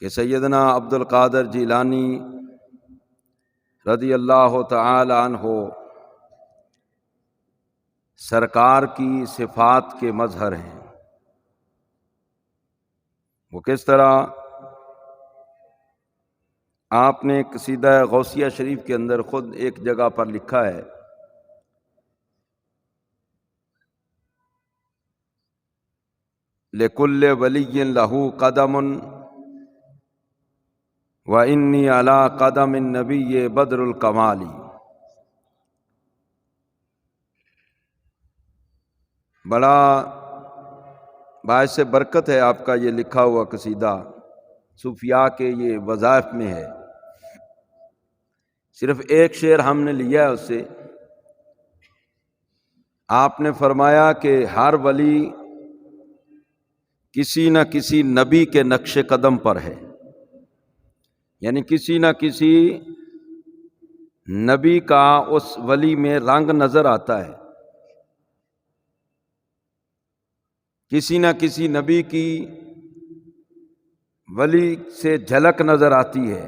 کہ سیدنا عبد القادر جیلانی رضی اللہ تعالی عنہ سرکار کی صفات کے مظہر ہیں۔ وہ کس طرح؟ آپ نے قصیدہ غوثیہ شریف کے اندر خود ایک جگہ پر لکھا ہے، لِكُلِّ وَلِيٍّ لَهُ قَدَمٌ وَإِنِّي عَلَىٰ قَدَمِ النَّبِيِّ بَدْرُ الْكَمَالِ۔ بڑا باعث برکت ہے آپ کا یہ لکھا ہوا قصیدہ، صوفیاء کے یہ وظائف میں ہے۔ صرف ایک شعر ہم نے لیا ہے اس سے۔ آپ نے فرمایا کہ ہر ولی کسی نہ کسی نبی کے نقش قدم پر ہے، یعنی کسی نہ کسی نبی کا اس ولی میں رنگ نظر آتا ہے، کسی نہ کسی نبی کی ولی سے جھلک نظر آتی ہے،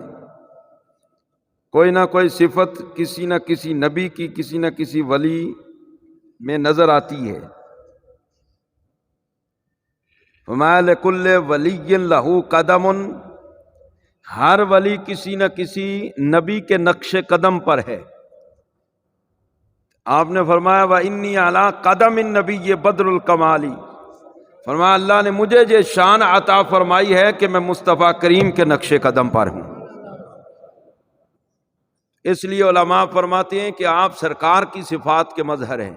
کوئی نہ کوئی صفت کسی نہ کسی نبی کی کسی نہ کسی ولی میں نظر آتی ہے۔ فَمَا لِكُلِّ وَلِيٍّ لَهُ قَدَمٌ، ہر ولی کسی نہ کسی نبی کے نقش قدم پر ہے۔ آپ نے فرمایا وَإِنِّي عَلَىٰ قَدَمِ النَّبِيِّ بَدْرُ الْكَمَالِ، فرمایا اللہ نے مجھے یہ شان عطا فرمائی ہے کہ میں مصطفیٰ کریم کے نقش قدم پر ہوں۔ اس لیے علماء فرماتے ہیں کہ آپ سرکار کی صفات کے مظہر ہیں۔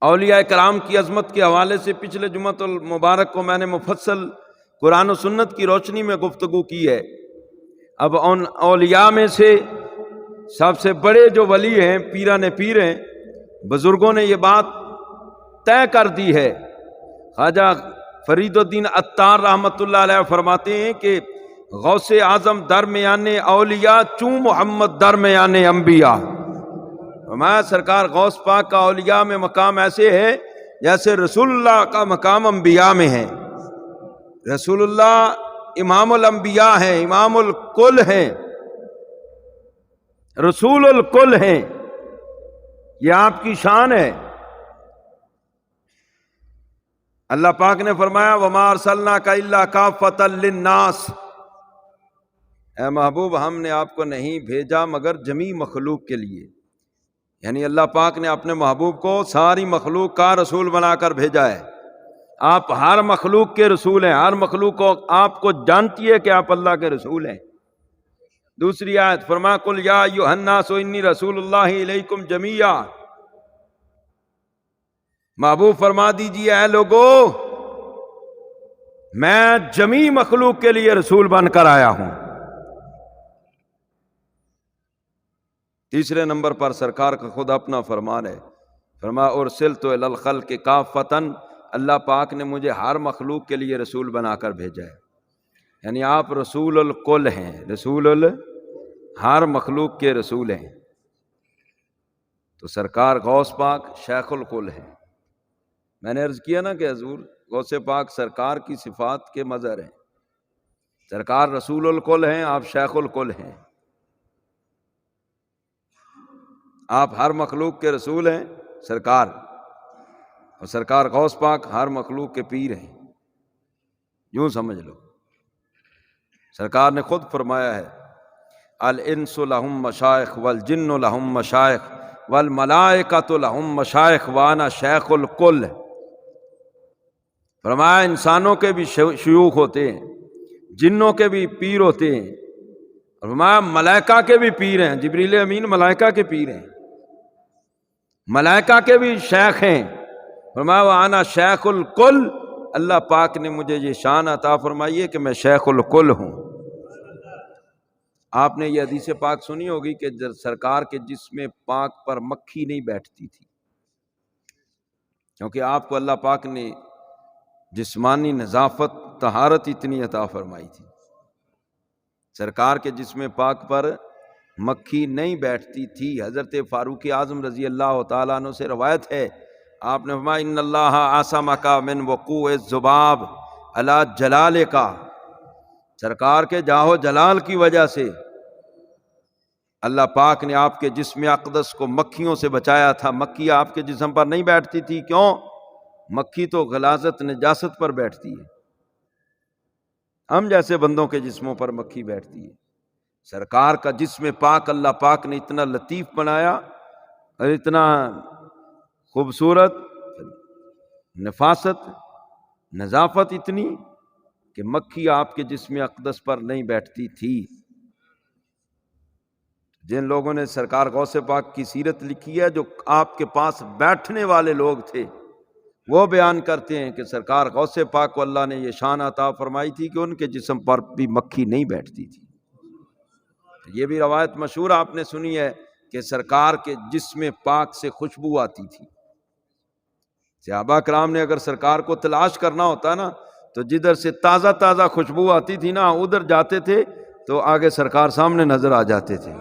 اولیاء کرام کی عظمت کے حوالے سے پچھلے جمعۃ المبارک کو میں نے مفصل قرآن و سنت کی روشنی میں گفتگو کی ہے۔ اب ان اولیاء میں سے سب سے بڑے جو ولی ہیں، پیران پیر ہیں، بزرگوں نے یہ بات طے کر دی ہے۔ خواجہ فرید الدین عطار رحمۃ اللہ علیہ فرماتے ہیں کہ غوث اعظم درمیان اولیاء چوں محمد درمیان انبیاء۔ ہمارا سرکار غوث پاک کا اولیاء میں مقام ایسے ہے جیسے رسول اللہ کا مقام انبیاء میں ہے۔ رسول اللہ امام الانبیاء ہیں، امام الکل ہیں، رسول الکل ہیں، یہ آپ کی شان ہے۔ اللہ پاک نے فرمایا وَمَا أَرْسَلْنَاكَ إِلَّا كَافَّةً لِلنَّاسِ، اے محبوب ہم نے آپ کو نہیں بھیجا مگر جمیع مخلوق کے لیے، یعنی اللہ پاک نے اپنے محبوب کو ساری مخلوق کا رسول بنا کر بھیجا ہے۔ آپ ہر مخلوق کے رسول ہیں، ہر مخلوق کو آپ کو جانتی ہے کہ آپ اللہ کے رسول ہیں۔ دوسری آیت فرمایا قُلْ يَا أَيُّهَا النَّاسُ إِنِّي رَسُولُ اللَّهِ إِلَيْكُمْ جَمِيعًا، محبوب فرما دیجیے اے لوگو میں جمیع مخلوق کے لیے رسول بن کر آیا ہوں۔ تیسرے نمبر پر سرکار کا خود اپنا فرمان ہے، فرمایا ارسلت الی الخلق کافۃ، اللہ پاک نے مجھے ہر مخلوق کے لیے رسول بنا کر بھیجا ہے، یعنی آپ رسول الکل ہیں، ہر مخلوق کے رسول ہیں۔ تو سرکار غوث پاک شیخ الکل ہیں۔ میں نے عرض کیا نا کہ حضور غوث پاک سرکار کی صفات کے مظہر ہیں، سرکار رسول الکل ہیں، آپ شیخ الکل ہیں، آپ ہر مخلوق کے رسول ہیں سرکار، اور سرکار غوث پاک ہر مخلوق کے پیر ہیں، یوں سمجھ لو۔ سرکار نے خود فرمایا ہے الانس لہم مشائخ والجن لہم مشائخ والملائکۃ لہم مشائخ وانا شیخ الکل۔ فرمایا انسانوں کے بھی شیوخ ہوتے ہیں، جنوں کے بھی پیر ہوتے ہیں، اور فرمایا ملائکہ کے بھی پیر ہیں، جبریل امین ملائکہ کے پیر ہیں، ملائکہ کے بھی شیخ ہیں۔ فرمایا وانا شیخ الکل، اللہ پاک نے مجھے یہ شان عطا فرمائی ہے کہ میں شیخ الکل ہوں۔ آپ نے یہ حدیث پاک سنی ہوگی کہ سرکار کے جسم پاک پر مکھی نہیں بیٹھتی تھی، کیونکہ آپ کو اللہ پاک نے جسمانی نظافت طہارت اتنی عطا فرمائی تھی۔ سرکار کے جسم پاک پر مکھی نہیں بیٹھتی تھی۔ حضرت فاروق اعظم رضی اللہ تعالیٰ عنہ سے روایت ہے، آپ نے فرمایا ان اللہ عصمک من وقوع الذباب، علی جلال کا، سرکار کے جاہو جلال کی وجہ سے اللہ پاک نے آپ کے جسم اقدس کو مکھیوں سے بچایا تھا۔ مکھی آپ کے جسم پر نہیں بیٹھتی تھی، کیوں؟ مکھی تو غلاظت نجاست پر بیٹھتی ہے، ہم جیسے بندوں کے جسموں پر مکھی بیٹھتی ہے۔ سرکار کا جسم پاک اللہ پاک نے اتنا لطیف بنایا اور اتنا خوبصورت، نفاست، نظافت اتنی کہ مکھی آپ کے جسم اقدس پر نہیں بیٹھتی تھی۔ جن لوگوں نے سرکار غوث پاک کی سیرت لکھی ہے، جو آپ کے پاس بیٹھنے والے لوگ تھے، وہ بیان کرتے ہیں کہ سرکار غوث پاک کو اللہ نے یہ شان عطا فرمائی تھی کہ ان کے جسم پر بھی مکھی نہیں بیٹھتی تھی۔ یہ بھی روایت مشہور آپ نے سنی ہے کہ سرکار کے جسم پاک سے خوشبو آتی تھی۔ صحابہ کرام نے اگر سرکار کو تلاش کرنا ہوتا نا تو جدھر سے تازہ تازہ خوشبو آتی تھی نا، ادھر جاتے تھے تو آگے سرکار سامنے نظر آ جاتے تھے۔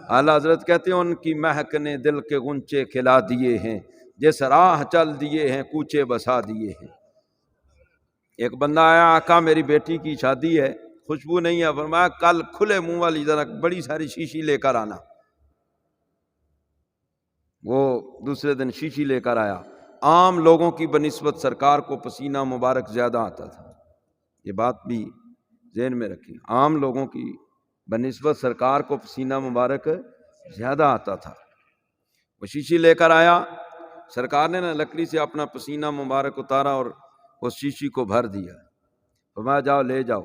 اعلیٰ حضرت کہتے ہیں ان کی مہک نے دل کے غنچے کھلا دیے ہیں، جس راہ چل دیے ہیں کوچے بسا دیے ہیں۔ ایک بندہ آیا، آقا میری بیٹی کی شادی ہے، خوشبو نہیں ہے، فرمایا کل کھلے منہ والی ذرا بڑی ساری شیشی لے کر آنا۔ وہ دوسرے دن شیشی لے کر آیا۔ عام لوگوں کی بنسبت سرکار کو پسینہ مبارک زیادہ آتا تھا، یہ بات بھی ذہن میں رکھیں، عام لوگوں کی بنسبت سرکار کو پسینہ مبارک زیادہ آتا تھا۔ وہ شیشی لے کر آیا، سرکار نے لکڑی سے اپنا پسینہ مبارک اتارا اور اس شیشی کو بھر دیا، فرمایا جاؤ لے جاؤ۔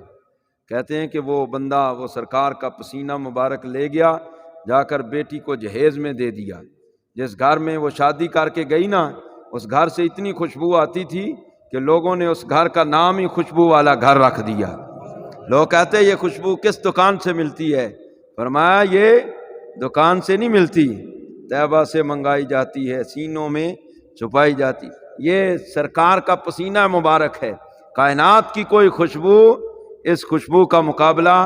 کہتے ہیں کہ وہ بندہ وہ سرکار کا پسینہ مبارک لے گیا، جا کر بیٹی کو جہیز میں دے دیا۔ جس گھر میں وہ شادی کر کے گئی نا، اس گھر سے اتنی خوشبو آتی تھی کہ لوگوں نے اس گھر کا نام ہی خوشبو والا گھر رکھ دیا۔ لوگ کہتے ہیں یہ خوشبو کس دکان سے ملتی ہے؟ فرمایا یہ دکان سے نہیں ملتی، طیبہ سے منگائی جاتی ہے، سینوں میں چھپائی جاتی، یہ سرکار کا پسینہ مبارک ہے۔ کائنات کی کوئی خوشبو اس خوشبو کا مقابلہ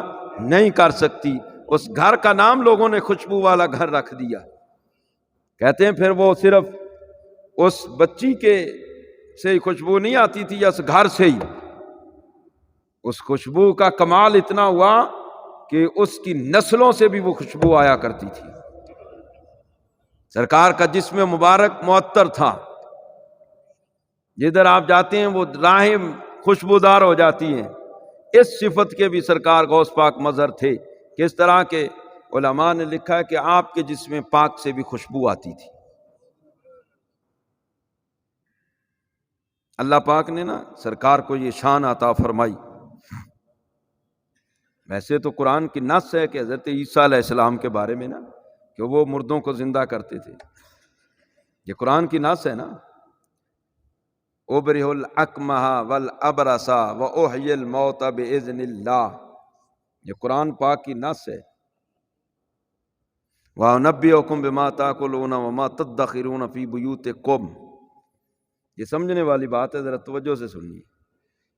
نہیں کر سکتی۔ اس گھر کا نام لوگوں نے خوشبو والا گھر رکھ دیا۔ کہتے ہیں پھر وہ صرف اس بچی کے سے ہی خوشبو نہیں آتی تھی یا اس گھر سے ہی، اس خوشبو کا کمال اتنا ہوا کہ اس کی نسلوں سے بھی وہ خوشبو آیا کرتی تھی۔ سرکار کا جسم مبارک معطر تھا، جدھر آپ جاتے ہیں وہ راہیں خوشبودار ہو جاتی ہیں۔ اس صفت کے بھی سرکار غوث پاک مظہر تھے۔ کس طرح کے علماء نے لکھا ہے کہ آپ کے جسم پاک سے بھی خوشبو آتی تھی۔ اللہ پاک نے نا سرکار کو یہ شان عطا فرمائی۔ ویسے تو قرآن کی نص ہے کہ حضرت عیسیٰ علیہ السلام کے بارے میں نا کہ وہ مردوں کو زندہ کرتے تھے، یہ قرآن کی نص ہے نا، ابرئ الاکمہ والابرص واحیی الموتى باذن اللہ، یہ قرآن پاک کی نص ہے۔ وانبئکم بما تاکلون وما تدخرون فی بیوتکم، یہ سمجھنے والی بات ہے، ذرا توجہ سے سنیے۔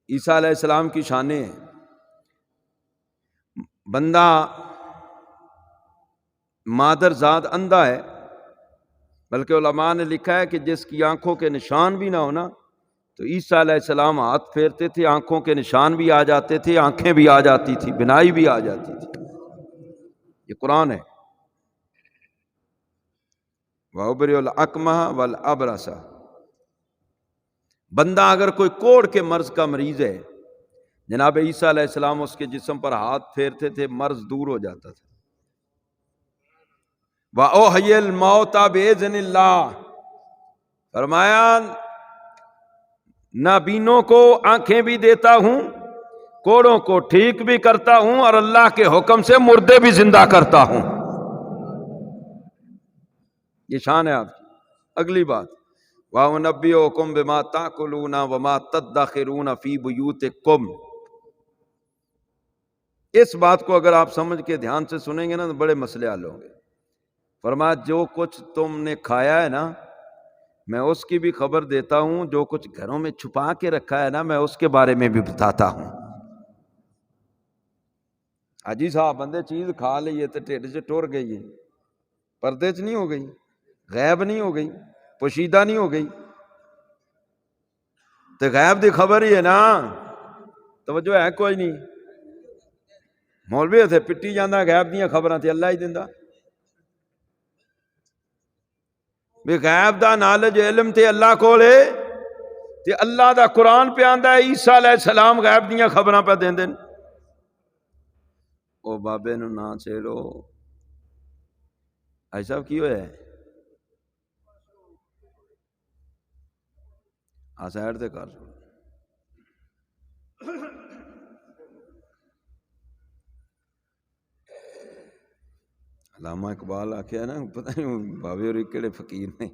عیسیٰ علیہ السلام کی شانیں ہیں، بندہ مادر زاد اندھا ہے، بلکہ علماء نے لکھا ہے کہ جس کی آنکھوں کے نشان بھی نہ ہونا تو عیسیٰ علیہ السلام ہاتھ پھیرتے تھے، آنکھوں کے نشان بھی آ جاتے تھے، آنکھیں بھی آ جاتی تھی، بینائی بھی آ جاتی تھی، یہ قرآن ہے۔ وَأُبْرِئُ الْأَكْمَحَ وَالْأَبْرَصَ، بندہ اگر کوئی کوڑ کے مرض کا مریض ہے، جناب عیسیٰ علیہ السلام اس کے جسم پر ہاتھ پھیرتے تھے، مرض دور ہو جاتا تھا۔ وَأُحْيِي الْمَوْتَى بِإِذْنِ اللَّهِ، فرمایا نابینوں کو آنکھیں بھی دیتا ہوں، کوڑوں کو ٹھیک بھی کرتا ہوں، اور اللہ کے حکم سے مردے بھی زندہ کرتا ہوں۔ یہ شان ہے آپ کی۔ اگلی بات، وَأُنَبِّئُكُم بِمَا تَأْكُلُونَ وَمَا تَدَّخِرُونَ فِي بُيُوتِكُمْ، اس بات کو اگر آپ سمجھ کے دھیان سے سنیں گے نا تو بڑے مسئلے حل ہوں گے۔ فرمایا جو کچھ تم نے کھایا ہے نا میں اس کی بھی خبر دیتا ہوں، جو کچھ گھروں میں چھپا کے رکھا ہے نا میں اس کے بارے میں بھی بتاتا ہوں۔ حاجی صاحب بندے چیز کھا لیے تو ٹھڈ سے ٹر گئی ہے، پردے چ نہیں ہو گئی، غیب نہیں ہو گئی، پوشیدہ نہیں ہو گئی، تو غیب دی خبر ہی ہے نا۔ توجہ ہے کوئی نہیں؟ مولوی اتنے پٹی جانا غیب دیاں خبراں تے اللہ ہی دیندا بھی غیب دا نالج علم تے اللہ کول ہے تے اللہ دا قرآن پہ آندا ہے عیسیٰ علیہ السلام غیب دیاں خبراں پہ دیندے نے۔ او بابے نو نہ چھیڑو۔ آئی صاحب کی ہویا ہے؟ سائڈ تے کر چھوڑ۔ علامہ اقبال آکھیا نا، پتہ نہیں بابے ہوری کیڑے فقیر نے،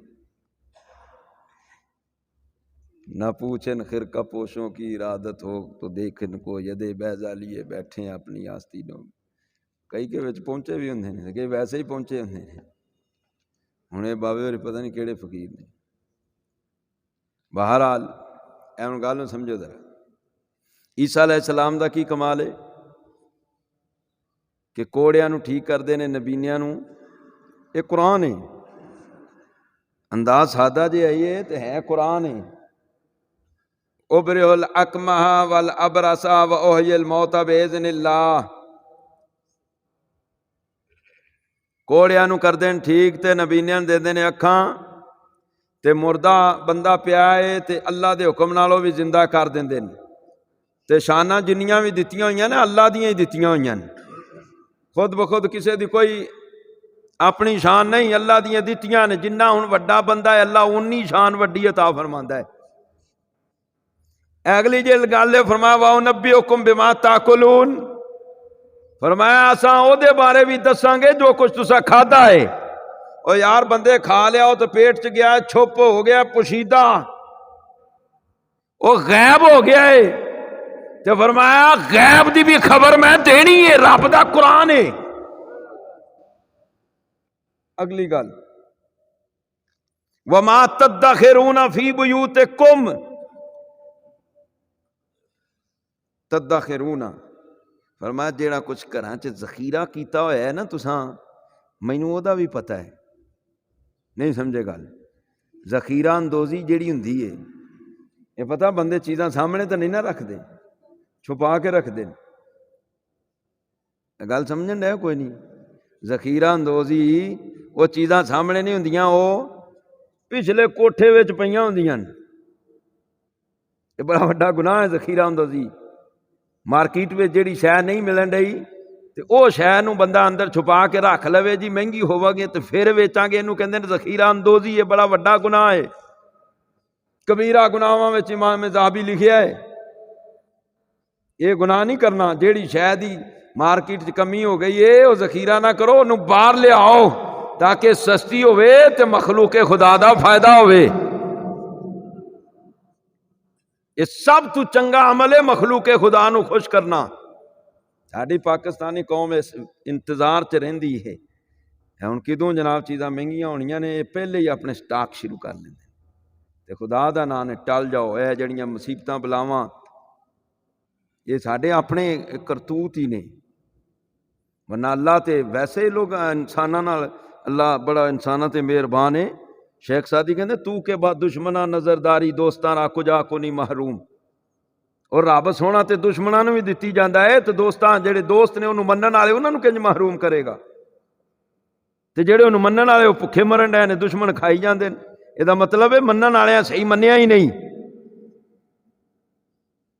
نہ پوچھن خرقہ پوشوں کی ارادت ہو تو دیکھن کو یدے بیضا لیے بیٹھے اپنی آستینوں۔ کئی کے وچ پہنچے بھی ہوندے نے، کئی ویسے ہی پہنچے ہوندے نے۔ ہن اے بابے ہوری پتہ نہیں کیڑے فقیر نے۔ بہرحال اے ہن گل نوں سمجھو ذرا، عیسیٰ علیہ السلام دا کی کمال ہے کہ کوڑیاں نو ٹھیک کردے نے، نبینیاں نو۔ یہ قرآن ہے، انداز سادہ جے آئیے تو ہے قرآن ہے۔ ابرئ الاکمہ والابرص واحیی الموتى باذن اللہ۔ کوڑیاں نو کردے ٹھیک تے نبینیاں دے دے نے اکھاں، تے مردہ بندہ پیا ہے تے اللہ دے حکم نالوں بھی زندہ کر دیندے نے۔ تے شاناں جنیاں بھی دتیاں ہوئیاں نے اللہ دیاں ہی دتیاں ہوئیاں نے، خود بخود کسے دی کوئی اپنی شان نہیں، اللہ دیاں دتیاں نے۔ جنہ ہن وڈا بندہ ہے اللہ اونی شان وڈی عطا فرماندا ہے۔ اگلی جی گل فرمایا وَأُنَبِّئُكُم بِمَا تَأْكُلُونَ، فرمایا اساں او دے بارے بھی دساں گے جو کچھ تساں کھادا ہے۔ او یار بندے کھا لیا ہو تو پیٹ چ گیا، چھپ ہو گیا، پوشیدہ وہ غائب ہو گیا ہے، تو فرمایا غیب دی بھی خبر میں دینی ہے، رب دا قرآن ہے۔ اگلی گل وَمَا تَدَّخِرُونَ فِي بُيُوتِكُمْ، تدخرون فرمایا جیڑا کچھ گھراں چ ذخیرہ کیتا ہوا ہے نا تساں، مینوں او دا بھی پتہ ہے۔ نہیں سمجھے گل؟ ذخیرہ اندوزی جیڑی ہوندی ہے، یہ پتہ بندے چیزاں سامنے تو نہیں نہ رکھ دے، چھپا کے رکھ دے۔ گل سمجھن ڈے کوئی نہیں؟ ذخیرہ اندوزی وہ چیزاں سامنے نہیں ہوندیاں، وہ پچھلے کوٹھے وچ پیاں ہوندیاں۔ یہ بڑا وڈا گناہ ہے ذخیرہ اندوزی۔ مارکیٹ میں جیڑی شے نہیں ملن رہی تے او شے نو بندہ اندر چھپا کے رکھ لوے، جی مہنگی ہوے گی تے پھر ویچاں گے، اینو کہندے نے ذخیرہ اندوزی۔ یہ بڑا وڈا گناہ ہے، کبیرہ گناہاں وچ امام ذہبی لکھیا ہے۔ یہ گناہ نہیں کرنا، جیڑی شے دی مارکیٹ چ کمی ہو گئی ہے وہ ذخیرہ نہ کرو، انہوں باہر لے آؤ تاکہ سستی ہوئے تے مخلوق خدا دا فائدہ ہوئے۔ یہ سب تو چنگا عمل ہے مخلوق خدا نو خوش کرنا۔ ساڈی پاکستانی قوم اس انتظار چ رہندی ہے ہن کدوں جناب چیزاں مہنگیاں ہونیاں نے، پہلے ہی اپنے سٹاک شروع کر لیندے تے خدا دا نام نے ٹل جاؤ۔ اے جڑیاں مصیبتاں بلاواں یہ ساڈے اپنے کرتوت ہی نے، ورنہ اللہ تے ویسے لوگ انساناں نال اللہ بڑا انساناں تے مہربان ہے۔ شیخ سادی کہندے تو کے بعد دشمناں نظرداری دوستاں را کجا کو نہیں محروم۔ اور رب سونا تے دشمناں نوں بھی دتی جاندا ہے، تے دوستاں جڑے دوست نے انہوں منن والے انہاں نوں کنج محروم کرے گا؟ تے جڑے انہوں منن والے وہ بھکھے مرن ڈے نے، دشمن کھائی جاندے نے۔ یہ دا مطلب ہے منن والے صحیح منیا ہی نہیں۔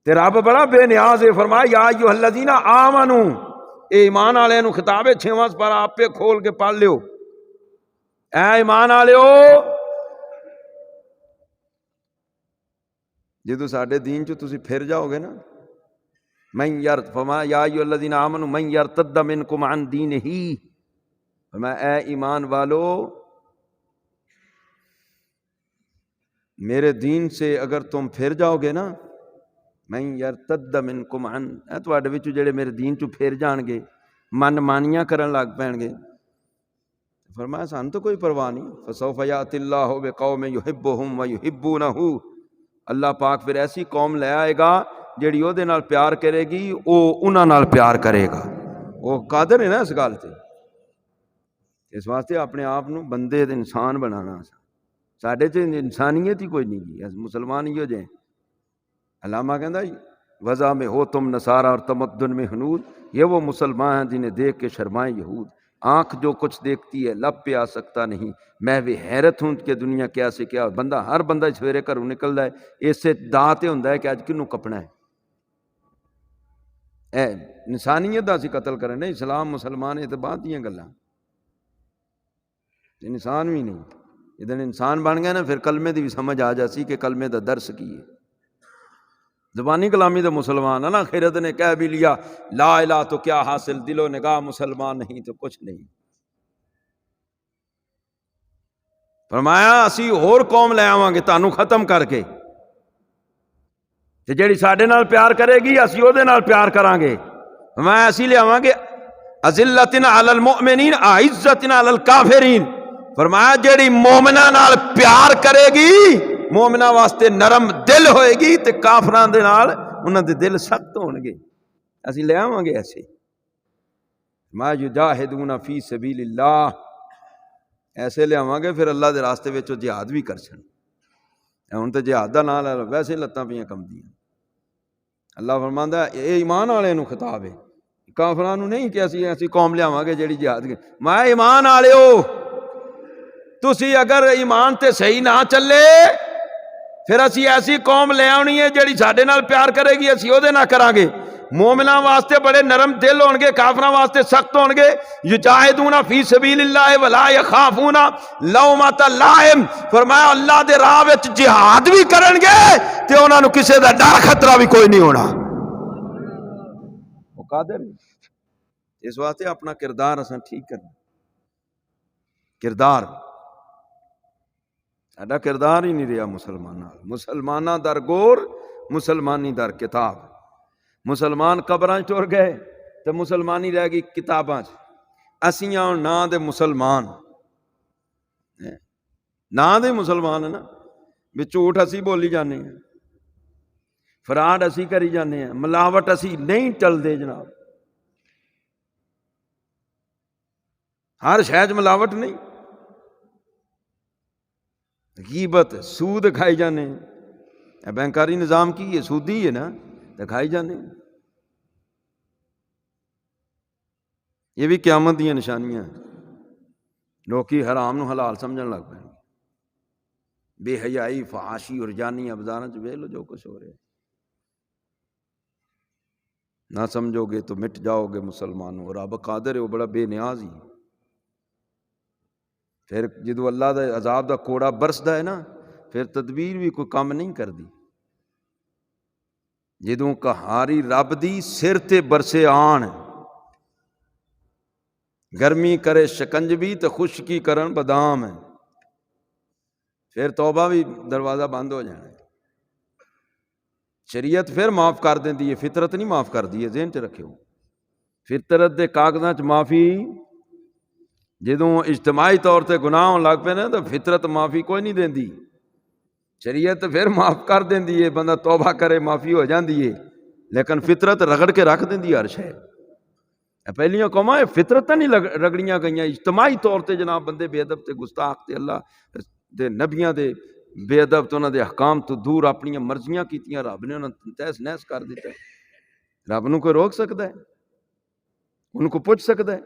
تے رب بڑا بے نیاز ہے، فرمایا یا ایھا الذین آمنوا، اے ایمان والے نوں خطاب ہے، 6واں سپارہ آپ پہ کھول کے پڑھ لیو۔ اے ایمان والےو، جدو ساڈے دین چ تسی پھر جاؤ گے نا، من یرد، فرمایا یا ایھا الذین آمنوا من یرتد منکم عن دینہ، فرمایا اے ایمان والو میرے دین سے اگر تم پھر جاؤ گے نا، من یرتد منکم عن، تواڈے وچوں جڑے میرے دین چوں پھر جان گے، من مانیاں کرن لگ پین گے، فرمایا سان تو کوئی پرواہ نہیں، فسوف یأتی اللہ بقوم یحبہم ویحبونہ، اللہ پاک پھر ایسی قوم لے آئے گا جڑی او دے نال پیار کرے گی، او انہاں نال پیار کرے گا۔ وہ قادر ہے نا اس گل تے، اس واسطے اپنے آپ نو بندے انسان بنانا۔ ساڈے چ انسانیت ہی کوئی نہیں جی، مسلمان ہی ہو جائیں۔ علامہ کہندا وضع میں ہو تم نصارہ اور تمدن میں ہنود، یہ وہ مسلمان ہیں جنہیں دیکھ کے شرمائیں یہود۔ آنکھ جو کچھ دیکھتی ہے لب پہ آ سکتا نہیں، محو حیرت ہوں کہ دنیا کیا سے کیا، بندہ ہر بندہ سویرے گھروں نکلدا ہے اس سے دانت ہوندا ہے کہ اج کنوں کپنا ہے۔ اے انسانیت دا اسی قتل کریں نہیں، اسلام مسلمان یہ تو بات دیاں گلاں، انسان بھی نہیں۔ جدن انسان بن گیا نا پھر کلمے دی بھی سمجھ آ جاسی کہ کلمے دا درس کی ہے۔ زبانی کلامی تو مسلمان ہے نا، خیرت نے کہہ بھی لیا لا الہ تو کیا حاصل، دل و نگاہ مسلمان نہیں تو کچھ نہیں۔ فرمایا اسی اور قوم لے آواں گے تانوں ختم کر کے، تے جیڑی ساڈے نال پیار کرے گی اسی او دے نال پیار کران گے۔ فرمایا اسی لے آواں گے اذلۃ علی المؤمنین اعزۃ علی الکافرین۔ فرمایا جیڑی مومناں نال پیار کرے گی، مومناں واسطے نرم دل ہوئے گی تے کافراں دے نال انہاں دے دل سخت ہون گے، اسی لے آواں گے ایسے۔ ما یجاہدون فی سبیل اللہ، ایسے لے آواں گے پھر اللہ دے راستے وچ جہاد بھی کر سن۔ ہن تے جہاد دا نام لے ویسے لتاں پیاں کمدیاں۔ اللہ فرماندا ہے اے ایمان والے نو خطاب ہے، کافراں نو نہیں کہ اسی ایسی قوم لے آواں گے جیڑی جہاد کرے۔ میں ایمان والےو تسی اگر ایمان تے صحیح نہ چلے پھر اسی ایسی قوم لے آنی ہے جیڑی ساڈے نال پیار کرے گی، اسی او دے نال کران گے۔ مومناں واسطے بڑے نرم دل ہون گے، کافراں واسطے سخت ہون گے۔ یجاہدون فی سبیل اللہ ولا یخافون لومۃ لائم۔ فرمایا اللہ دے راہ وچ جہاد بھی کرن گے تے انہاں نو کسے دا ڈر خطرہ بھی کوئی نہیں ہونا۔ وہ قادر ہے۔ اس واسطے اپنا کردار اساں ٹھیک کرنا، کردار ساڈا کردار ہی نہیں رہا مسلماناں، مسلماناں در گور، مسلمانی در کتاب۔ مسلمان قبراں چ ٹر گئے تو مسلمانی رہ گئی کتاباں چ۔ اسیاں ناں دے مسلمان، ناں دے مسلمان ہے نا، بھی جھوٹ اسی بولی جانے ہیں، فراڈ اسی کری جانے ہیں، ملاوٹ اسی نہیں ٹلدے جناب۔ ہر شے چ ملاوٹ نہیں، غیبت سود کھائی جانے ہیں۔ بینکاری نظام کی ہے، سودی ہے نا، تو کھائی جانے ہیں۔ یہ بھی قیامت دی نشانیاں ہیں۔ لوکی حرام نو حلال سمجھن لگ پے، بے حیائی، فحاشی اور جانی ابزاراں چ ویکھ لو جو کچھ ہو رہا ہے۔ نہ سمجھو گے تو مٹ جاؤ گے مسلمانوں، اور رب قادر ہے، وہ بڑا بے نیاز ہی۔ پھر جدو اللہ دا عذاب دا کوڑا برسدا ہے نا، پھر تدبیر بھی کوئی کام نہیں کردی۔ جدوں کہاری رب دی سر تے برسے آن، گرمی کرے شکنجبی تے خشکی کرن بادام ہے، پھر توبہ بھی دروازہ بند ہو جانا ہے۔ شریعت پھر معاف کر دیندی ہے، فطرت نہیں معاف کر دی ہے، ذہن چ رکھیو۔ فطرت دے کاغذاں چ معافی، جدوں اجتماعی طور تے گناہ ہون لگ پے نا تو فطرت معافی کوئی نہیں دیندی، شریعت پھر معاف کر دیندی ہے، بندہ توبہ کرے معافی ہو جاندی ہے، لیکن فطرت رگڑ کے رکھ دیندی ہے ہر شے۔ پہلیاں قوماں فطرت نہیں رگڑیاں گئیاں، اجتماعی طور تے جناب بندے بے ادب تے گستاخ تے اللہ دے نبیاں دے بے ادب تے انہاں دے احکام تو دور اپنی مرضیاں کیتیاں، رب نے انہاں تہس نہس کر دیتا ہے۔ رب نو کوئی روک سکتا ہے؟ ان کو پوچھ سکتا ہے؟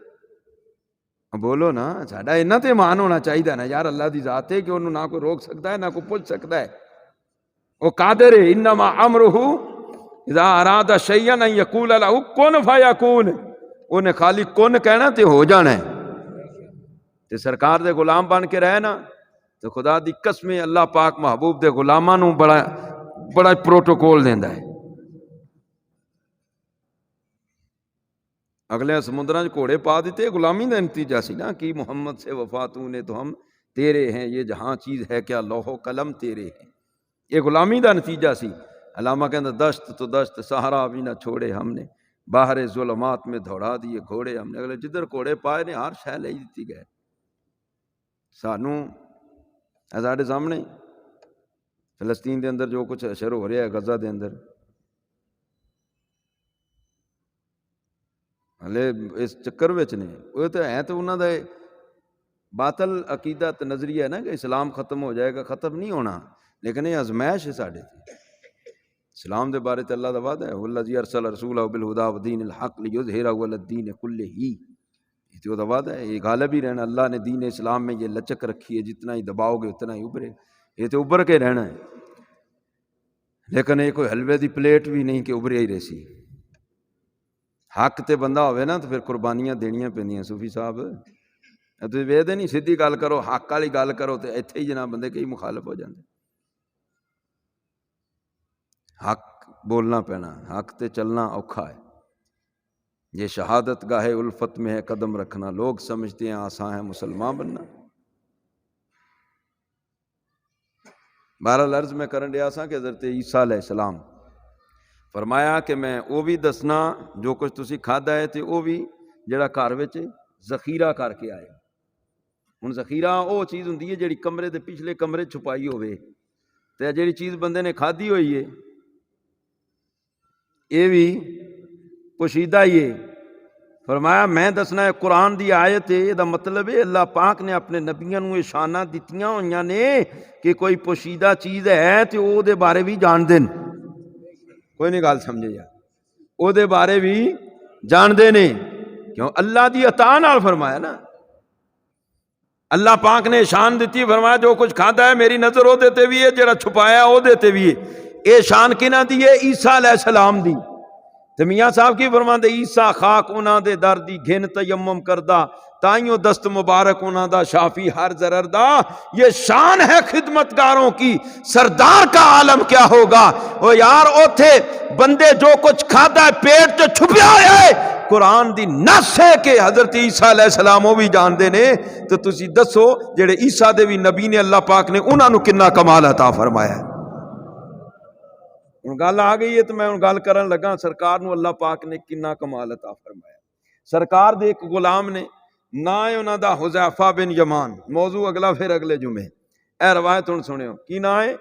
بولو نا، ساڈا انہاں تے ایمان ہونا چاہیے نا یار، اللہ دی ذات ہے کہ انہوں نہ کوئی روک سکتا ہے نہ کوئی پوچھ سکتا ہے۔ وہ قادر ہے، انما امرہ اذا اراد شیئا ان یقول له کن فیکون، انہیں خالی کن کہنا تے ہو جانا ہے۔ تے سرکار دے غلام بن کے رہے نا تو خدا دی قسم اللہ پاک محبوب دے غلاماں نو بڑا پروٹوکول دیندا ہے۔ اگلے سمندراں چ گھوڑے پا دیتے، غلامی دا نتیجہ سی نا کہ محمد سے وفا تو نے تو ہم تیرے ہیں، یہ جہاں چیز ہے کیا لوح و قلم تیرے ہیں، یہ غلامی دا نتیجہ سی۔ علامہ کہندا دشت تو دشت صحرا بھی نہ چھوڑے ہم نے، باہر ظلمات میں دوڑا دیے گھوڑے ہم نے۔ اگلے جدھر گھوڑے پائے نے ہر شے لے دتی گئے۔ سانو ساڈے سامنے فلسطین دے اندر جو کچھ اشر ہو رہا ہے، غزہ دے اندر، ہلے اس چکر وچ نے وہ تو ہے، تو انہاں دا باطل عقیدہ تے نظریہ ہے نا کہ اسلام ختم ہو جائے گا، ختم نہیں ہونا، لیکن یہ آزمائش ہے ساڈے تے۔ اسلام دے بارے تے اللہ دا وعدہ ہے والذی ارسل رسولہ بالہدی ودین الحق لیظہرہ علی الدین کلہ، یہ تو دا وعدہ ہے، یہ غالب ہی رہنا۔ اللہ نے دین اسلام میں یہ لچک رکھی ہے، جتنا ہی دباؤ گے اتنا ہی ابھرے، یہ تو ابھر کے رہنا ہے، لیکن یہ کوئی حلوے دی پلیٹ بھی نہیں کہ ابھرے ہی رہسی۔ حق تے بندہ ہوئے نا تو پھر قربانیاں دینیاں پیندیاں۔ صوفی صاحب تسی ویدے نہیں، سیدھی گل کرو، حق والی گل کرو، تے ایتھے ہی جناب بندے کئی مخالف ہو جاندے۔ حق بولنا پینا، حق تے چلنا اوکھا ہے۔ یہ شہادت گاہ الفت میں ہے قدم رکھنا، لوگ سمجھتے ہیں آسان ہے مسلمان بننا۔ بہرحال عرض میں کرن ڈیا سا کہ حضرت عیسیٰ علیہ السلام فرمایا کہ میں وہ بھی دسنا جو کچھ تسی کھادا ہے تے وہ بھی جڑا گھر وچ ذخیرہ کر کے آئے۔ ہن ذخیرہ وہ چیز ہوندی ہے جڑی کمرے دے پچھلے کمرے چھپائی ہوئے، تے جڑی چیز بندے نے کھادی ہوئی ہے یہ بھی پوشیدہ ہی ہے۔ فرمایا میں دسنا ہے قرآن دی آیت ہے، یہ دا مطلب ہے اللہ پاک نے اپنے نبیوں نوں شاناں دتیاں ہوئیاں نے کہ کوئی پوشیدہ چیز ہے تے او دے بارے بھی جان دین۔ کوئی نہیں گل سمجھے یار، او دے بارے بھی جان دے نے، کیوں اللہ دی عطا نال فرمایا نا۔ اللہ پاک نے شان دیتی، فرمایا جو کچھ کھادا ہے میری نظر او دیتے بھی ہے، جڑا چھپایا او دیتے بھی ہے۔ اے شان کنہاں دی ہے؟ عیسیٰ علیہ السلام دی۔ تے میاں صاحب کی فرماندے عیسیٰ خاک انہاں دے در دی گھن تیمم کردہ، تائیوں دست مبارک انہاں دا شافی ہر ضرر دا۔ یہ شان ہے خدمتگاروں کی، سردار کا عالم کیا ہوگا؟ او یار اوتھے بندے جو کچھ کھادا ہے پیٹ تے چھپیا ہوا ہے، قرآن دی نص ہے کہ حضرت عیسیٰ علیہ السلام وہ بھی جان دے نے۔ تو تسی دسو جڑے عیسیٰ دے بھی نبی نے اللہ پاک نے انہاں نو کنا کمال عطا فرمایا ہے۔ گل آ گئی ہے تو میں گل کرن لگا سرکار نو اللہ پاک نے کنا کمال عطا فرمایا۔ سرکار دے ایک غلام نے نا ہے انہاں دا حذیفہ بن یمان، موضوع اگلا پھر اگلے جمعے، اے روایت ہن سنیو کی نا ہے؟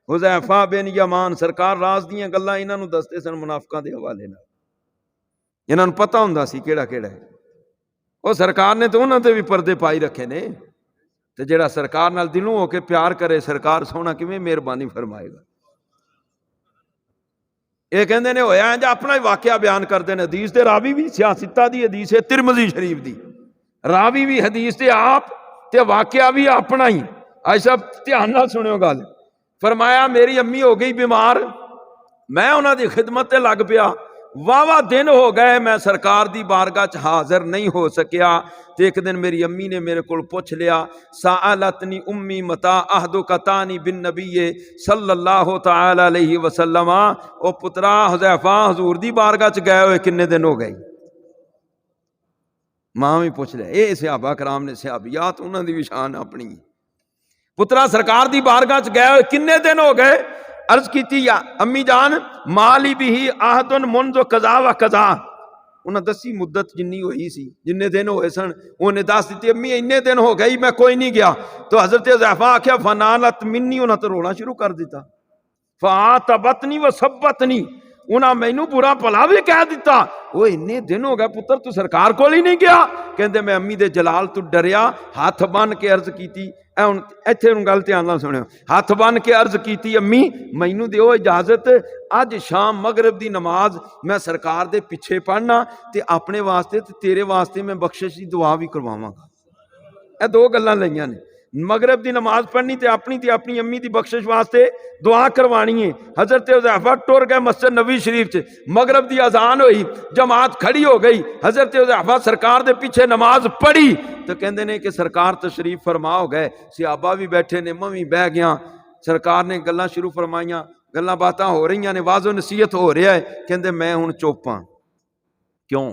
حذیفہ بن یمان۔ سرکار راز دیاں گلاں انہاں نو دستے سن منافقاں دے حوالے نال، انہاں نو پتہ ہوندا سی کیڑا کیڑا ہے۔ او سرکار نے تو انہاں تے بھی پردے پائی رکھے نے، تے جڑا سرکار نال دلوں ہو کے پیار کرے سرکار سونا کیویں مہربانی فرمائے گا۔ یہ کہندے نے ہویا ہے جا اپنا ہی واقعہ بیان کردے نے، حدیث دے راوی بھی سیاستہ دی حدیث ہے ترمذی شریف دی، راوی بھی حدیث دے آپ تے واقعہ بھی اپنا ہی۔ ایسا دھیان نال سنیو گل، فرمایا میری امی ہو گئی بیمار، میں انہاں دی خدمت تے لگ پیا، واہ دن ہو گئے میں سرکار دی بارگاہ چ حاضر نہیں ہو سکیا۔ تے ایک دن میری امی نے میرے کول پوچھ لیا، سالتنی امی متا عہدک تانی بن نبی صلی اللہ تعالی علیہ وسلم، او پترا حذیفہ حضور دی بارگاہ چ گئے ہوئے کنے دن ہو گئی؟ ماں بھی پوچھ لیا، اے صحابہ کرام نے صحابیات انہاں دی بھی شان اپنی، پترا سرکار دی بارگاہ چ گئے ہوئے کنے دن ہو گئے؟ عرض کیتی یا امی جان مالی بھی عہد منذ قضا و قضا، انہاں دسی مدت جنی ہوئی سی، جننے دن ہوئے سن انہیں دس دیتی امی اننے دن ہو گئی میں کوئی نہیں گیا۔ تو حضرت حذیفہ آکھیا فنالت منی، انہاں تو رونا شروع کر دیتا، فآتبتنی و سبتنی، انہاں مینوں برا بھلا بھی کہہ دیتا۔ وہ اننے دن ہو گئے پتر تو سرکار کول ہی نہیں گیا؟ کہندے میں امی دے جلال تو ڈریا، ہاتھ بن کے عرض کیتی، ایتھے گل دھیان نال سنیو، ہاتھ بن کے عرض کیتی امی مینوں دیو اجازت، اج شام مغرب دی نماز میں سرکار دے پیچھے پڑھنا تے اپنے واسطے تے تیرے واسطے میں بخشش دی دعا بھی کرواواں گا۔ اے دو گلاں لئیاں نے، مغرب دی نماز پڑھنی تے اپنی امی دی بخشش واسطے دعا کروانی ہے۔ حضرت حذیفہ ٹر گئے مسجد نبی شریف چ، مغرب دی اذان ہوئی، جماعت کھڑی ہو گئی، حضرت حذیفہ سرکار دے پیچھے نماز پڑھی تو کہندے نے کہ سرکار تشریف فرما ہو گئے، صحابہ بھی بیٹھے نے، میں بھی بہ گیا، سرکار نے گلاں شروع فرمائیاں، گلاں باتاں ہو رہی نے، واعظ و نصیحت ہو رہا ہے، کہندے میں ہن چپ ہاں۔ کیوں؟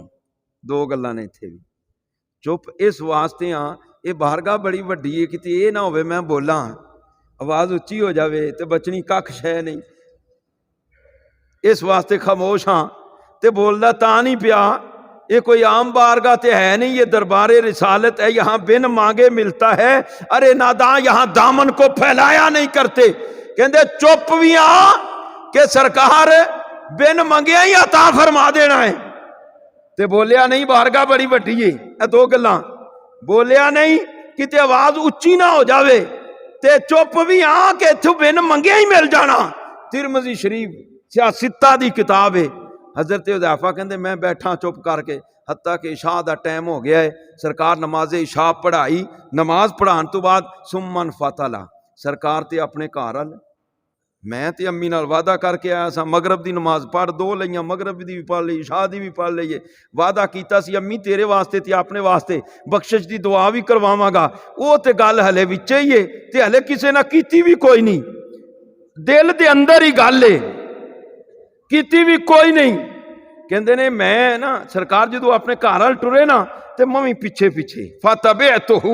دو گلاں نے اتھے بھی، چپ اس واسطے ہاں یہ بارگاہ بڑی وڈی ہے، کتے یہ نہ ہوئے میں بولاں آواز اچھی ہو جاوے تے بچنی ککھ شے نہیں، اس واسطے خاموش ہاں تے بولدا تاں نہیں پیا، یہ کوئی عام بارگاہ تے ہے نہیں، یہ دربار رسالت ہے، یہاں بن مانگے ملتا ہے، ارے ناداں یہاں دامن کو پھیلایا نہیں کرتے۔ کہندے چپ بھی ہاں کہ سرکار بن منگیا ہی عطا فرما دینا ہے، تے بولیا نہیں بارگاہ بڑی وڈی ہے، اے دو گلاں، بولیا نہیں کتے آواز اچھی نہ ہو جاوے، تے چپ بھی ہاں کہ اتھوں بن منگیا ہی مل جانا۔ ترمذی شریف سیاستہ دی کتاب ہے. حضرت حذیفہ کہندے میں بیٹھا چپ کر کے حتیٰ کہ عشاء دا ٹائم ہو گیا ہے. سرکار نماز عشاء پڑھائی, نماز پڑھان تو بعد سمن فتلا سرکار تے اپنے گھر آل. میں تے امی نال وعدہ کر کے آیا سا مغرب دی نماز پڑھ دو لئیاں, مغرب دی بھی پڑھ لئی, عشاء دی بھی پڑھ لئیے. وعدہ کیتا سی امی تیرے واسطے تے اپنے واسطے بخشش دی دعا بھی کرواواں گا. او تے گل ہلے وچے ہی ہے تے ہلے کسے نہ کیتی بھی کوئی نہیں, دل دے اندر ہی گل ہے, کیتی بھی کوئی نہیں. کہندے نے میں نا سرکار جدو اپنے گھر ال ٹرے نا تے میں بھی پیچھے پیچھے فتبعتہ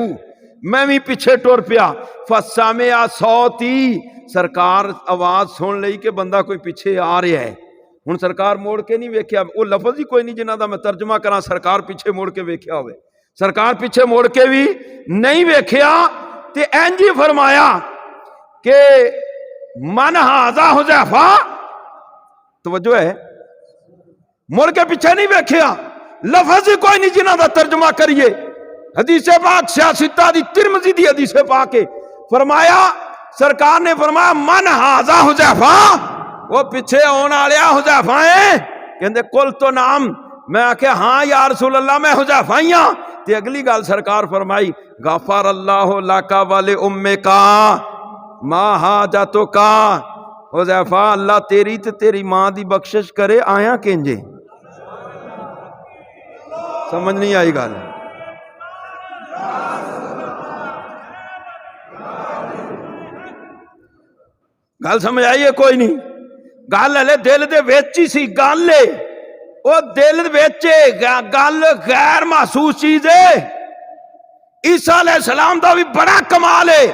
میں بھی پیچھے ٹر پیا. فسمع صوتی سرکار آواز سن لئی کہ بندہ کوئی پیچھے آ رہا ہے. ہن سرکار موڑ کے نہیں ویکھیا, وہ لفظ ہی کوئی نہیں جنہاں دا میں ترجمہ کراں سرکار پیچھے موڑ کے ویکھیا ہوئے. سرکار پیچھے موڑ کے بھی نہیں ویکھیا تے انج ہی فرمایا کہ من ھذا حذیفہ, توجہ ہے, مڑ کے پیچھے نہیں ویکھیا, لفظ ہی کوئی نہیں جنہاں دا ترجمہ کریے. حدیث پاک سیاستہ دی ترمذی دی حدیث پاک ہے, فرمایا سرکار نے فرمایا من ھذا حذیفہ, وہ پیچھے آن والیا حذیفہ ہے. کہندے قل تو نام, میں آکھیا ہاں یا رسول اللہ میں حذیفہ ہی ہاں. تے اگلی گل سرکار فرمائی غفر اللہ لک ول امک ما حاجتک. حذیفہ اللہ تیری تے تیری ماں دی بخشش کرے, آیا کینجے. سمجھ نہیں آئی گل؟ گل سمجھ آئیے کوئی نہیں؟ گل ہلے دل دے وچ ہی سی گل ہے, وہ دل وچ گل غیر محسوس چیز ہے. عیسیٰ علیہ السلام دا بھی بڑا کمال ہے.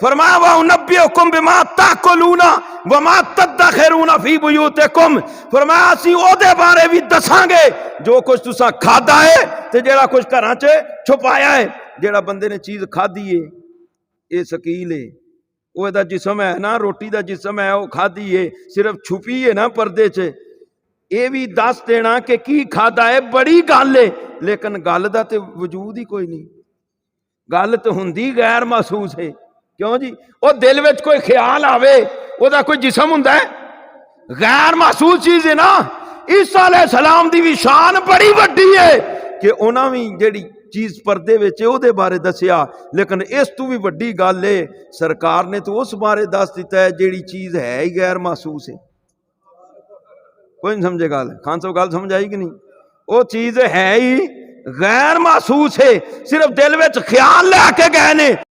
فرمایا وَأُنَبِّئُكُم بِمَا تَأْكُلُونَ وَمَا تَدَّخِرُونَ فِي بُيُوتِكُم. فرمایا اسی او دے بارے بھی دساں گے جو کچھ تساں کھادا ہے تے جیڑا کچھ گھراں چ چھپایا ہے. جیڑا بندے نے چیز کھادی ہے اے ثقیل ہے, وہ دا جسم ہے نا, روٹی دا جسم ہے وہ کھادی ہے, صرف چھپی ہے نا پردے چ. اے بھی دس دینا کہ کی کھادا ہے بڑی گل ہے, لیکن گل دا تے وجود ہی کوئی نہیں. گل تو ہوندی غیر محسوس ہے. کیوں جی؟ وہ دل وچ کوئی خیال آوے, وہ دا کوئی جسم ہوندا ہے, غیر محسوس چیز ہے نا. عیسیٰ علیہ السلام دی بھی شان بڑی وڈی ہے کہ انہاں بھی جیڑی چیز پردے وچ او دے بارے دسیا, لیکن اس تو بھی وڈی گل ہے سرکار نے تو اس بارے دس دیتا ہے جیڑی چیز ہے ہی غیر محسوس ہے. کوئی نہیں سمجھے گل؟ خان صاحب گل سمجھ آئی کہ نہیں؟ وہ چیز ہے ہی غیر محسوس ہے, صرف دل وچ خیال لے کے گئے نے.